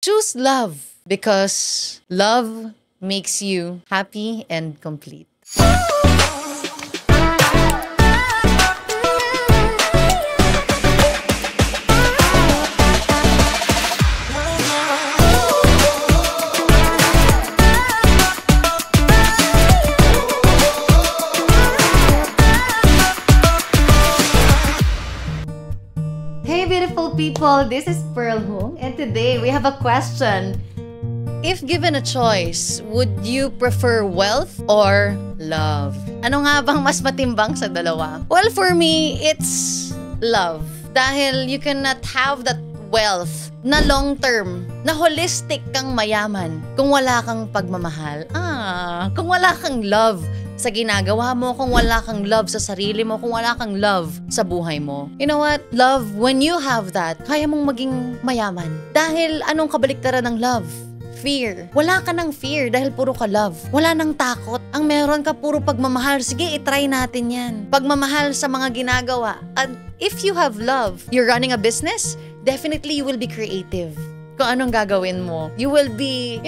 choose love because love makes you happy and complete. Hey beautiful people, this is Pearl Hong and today we have a question. If given a choice, would you prefer wealth or love? Ano nga bang mas matimbang sa dalawa? Well, for me, it's love. Dahil you cannot have that wealth na long term, na holistic kang mayaman kung wala kang pagmamahal. Kung wala kang love sa ginagawa mo, kung wala kang love sa sarili mo, kung wala kang love sa buhay mo. You know what? Love, when you have that, kaya mong maging mayaman. Dahil anong kabaliktaran ng love? Fear. Wala ka ng fear dahil puro ka love. Wala nang takot. Ang meron ka puro pagmamahal. Sige, itry natin yan. Pagmamahal sa mga ginagawa. And if you have love, you're running a business, definitely you will be creative. Kung anong gagawin mo. You will be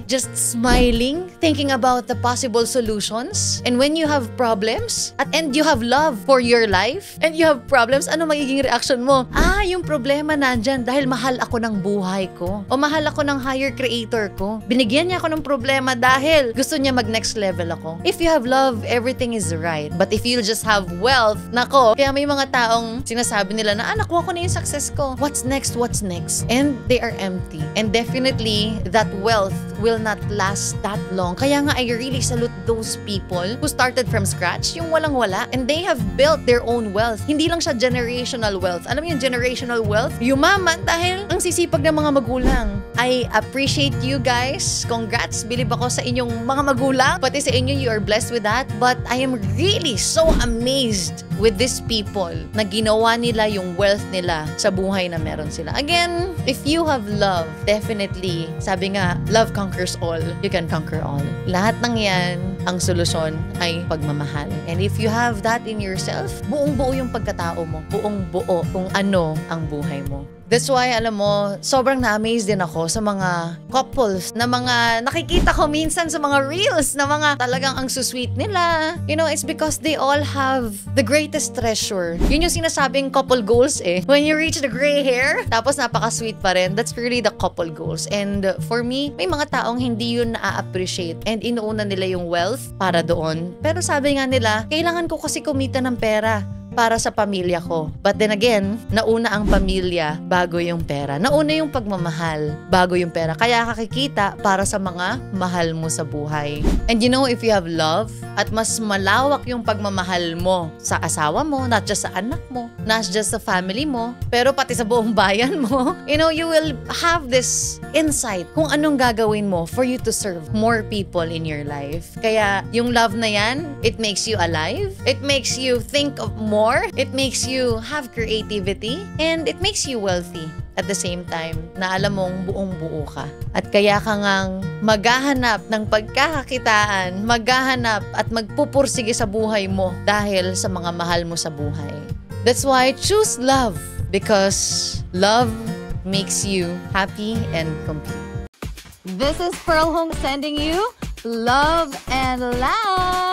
just smiling, thinking about the possible solutions. And when you have problems, and you have love for your life, and you have problems, ano magiging reaction mo? Yung problema nandyan dahil mahal ako ng buhay ko. O mahal ako ng higher creator ko. Binigyan niya ako ng problema dahil gusto niya mag-next level ako. If you have love, everything is right. But if you just have wealth, nako, kaya may mga taong sinasabi nila na, nakuha ko na yung success ko. What's next? What's next? And they are empty. And definitely, that wealth will not last that long. Kaya nga, I really salute those people who started from scratch, yung walang-wala, and they have built their own wealth. Hindi lang siya generational wealth. Alam mo yung generational wealth? Yumaman dahil ang sisipag ng mga magulang. I appreciate you guys. Congrats. Bilib ako sa inyong mga magulang. Pati sa inyo, you are blessed with that. But I am really so amazed with these people na ginawa nila yung wealth nila sa buhay na meron sila. Again, if you have love, definitely, sabi nga, love conquers all. You can conquer all. Lahat ng yan, ang solusyon ay pagmamahal. And if you have that in yourself, buong-buo yung pagkatao mo. Buong-buo kung ano ang buhay mo. That's why, alam mo, sobrang na-amaze din ako sa mga couples na mga nakikita ko minsan sa mga reels na mga talagang ang sweet nila. You know, it's because they all have the greatest treasure. Yun yung sinasabing couple goals eh. When you reach the gray hair, tapos napaka-sweet pa rin, that's really the couple goals. And for me, may mga taong hindi yun na-appreciate and inuuna nila yung wealth para doon. Pero sabi nga nila, kailangan ko kasi kumita ng pera para sa pamilya ko. But then again, nauna ang pamilya bago yung pera. Nauna yung pagmamahal bago yung pera. Kaya kakikita para sa mga mahal mo sa buhay. And you know, if you have love at mas malawak yung pagmamahal mo sa asawa mo, not just sa anak mo, not just sa family mo, pero pati sa buong bayan mo, you know, you will have this insight kung anong gagawin mo for you to serve more people in your life. Kaya yung love na yan, it makes you alive. It makes you think of more. It makes you have creativity and it makes you wealthy at the same time na alam mong buong-buo ka. At kaya ka ngang maghahanap ng pagkakakitaan, maghahanap at magpupursige sa buhay mo dahil sa mga mahal mo sa buhay. That's why choose love because love makes you happy and complete. This is Pearl Hong sending you love and light.